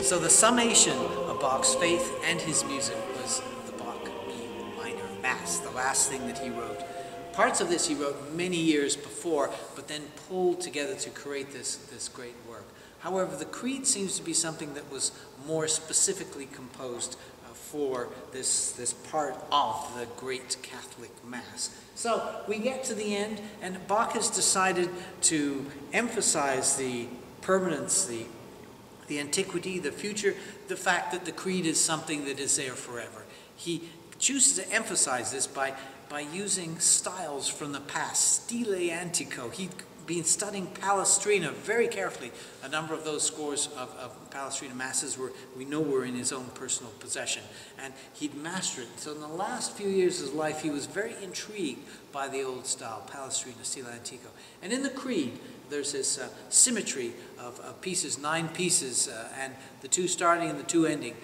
So the summation of Bach's faith and his music was the Bach B minor Mass, the last thing that he wrote. Parts of this he wrote many years before, but then pulled together to create this great work. However, the Creed seems to be something that was more specifically composed for this part of the great Catholic Mass. So we get to the end, and Bach has decided to emphasize the permanence, the antiquity, the future, the fact that the Creed is something that is there forever. He chooses to emphasize this by using styles from the past, stile antico. He'd been studying Palestrina very carefully. A number of those scores of Palestrina Masses we know were in his own personal possession, and he'd mastered it. So in the last few years of his life, he was very intrigued by the old style, Palestrina, stile antico. And in the Creed, there's this symmetry of pieces, 9 pieces, and the 2 starting and the 2 ending.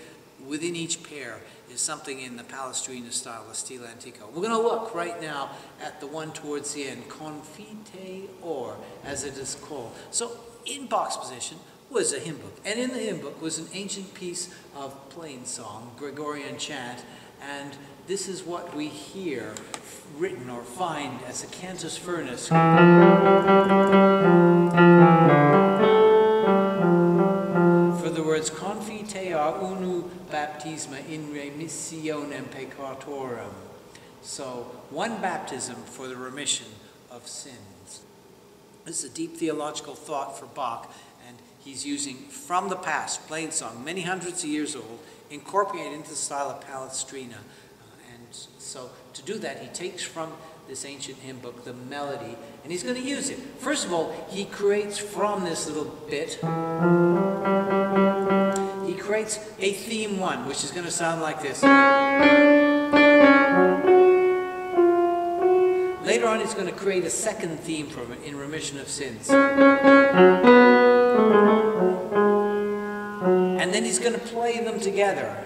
Within each pair is something in the Palestrina style, the stile antico. We're going to look right now at the one towards the end, Confiteor, as it is called. So in Bach's position was a hymn book, and in the hymn book was an ancient piece of plain song, Gregorian chant, and this is what we hear written or find as a cantus firnis. For the words Confiteor unu baptisma in remissionem peccatorum. So, one baptism for the remission of sins. This is a deep theological thought for Bach, and he's using from the past, plain song, many hundreds of years old, incorporated into the style of Palestrina. And so, to do that, he takes from this ancient hymn book the melody, and he's going to use it. First of all, he creates from this little bit, he creates a theme 1, which is going to sound like this. Later on, he's going to create a second theme from it in remission of sins. And then he's going to play them together.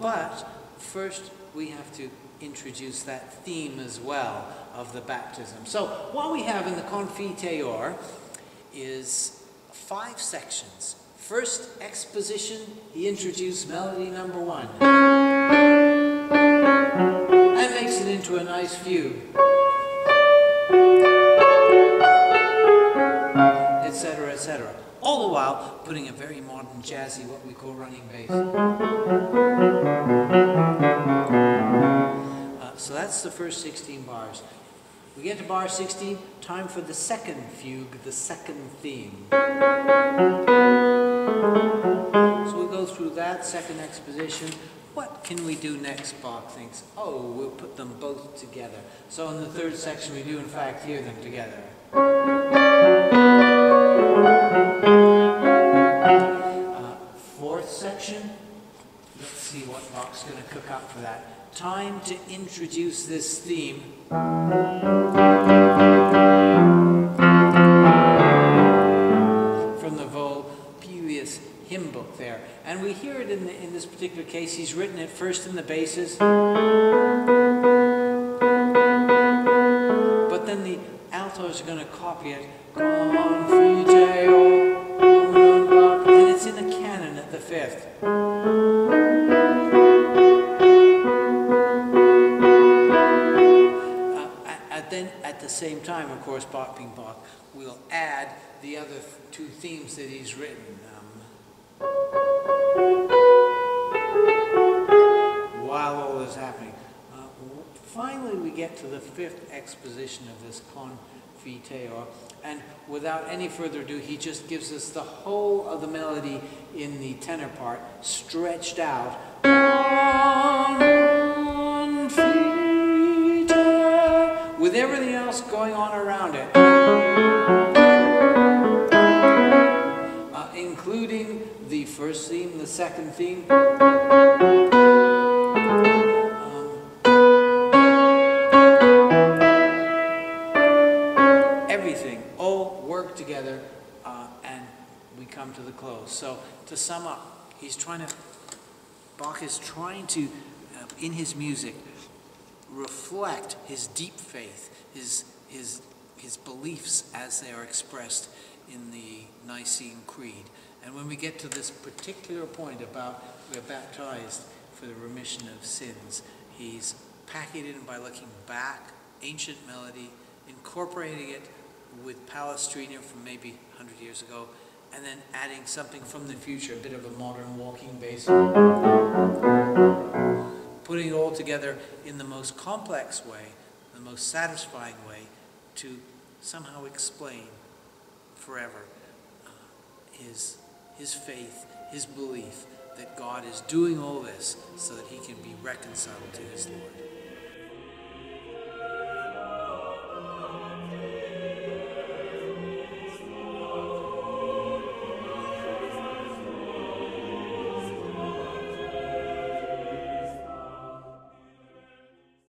But first, we have to introduce that theme as well of the baptism. So what we have in the Confiteor is 5 sections. First exposition, he introduced melody number 1. And makes it into a nice fugue. Etc., etc. All the while putting a very modern jazzy, what we call running bass. So that's the first 16 bars. We get to bar 16, time for the second fugue, the second theme. So we'll go through that second exposition. What can we do next, Bach thinks? Oh, we'll put them both together. So in the third section, we do in fact hear them together. Fourth section, let's see what Bach's going to cook up for that. Time to introduce this theme. From the Vulpius hymn book there. And we hear it in this particular case. He's written it first in the basses. But then the altos are going to copy it. Confiteor. And it's in the canon at the 5th. Then at the same time, of course, Bach being Bach, we'll add the other 2 themes that he's written. While all this is happening. Finally, we get to the 5th exposition of this Confiteor, and without any further ado, he just gives us the whole of the melody in the tenor part, stretched out. With everything else going on around it, including the first theme, the second theme, everything all work together, and we come to the close. So to sum up, Bach is trying to, in his music, reflect his deep faith, his his beliefs as they are expressed in the Nicene Creed. And when we get to this particular point about we're baptized for the remission of sins, he's packing it in by looking back, ancient melody, incorporating it with Palestrina from maybe 100 years ago, and then adding something from the future, a bit of a modern walking bass, putting it all together in the most complex way, the most satisfying way, to somehow explain forever his faith, his belief that God is doing all this so that he can be reconciled to his Lord.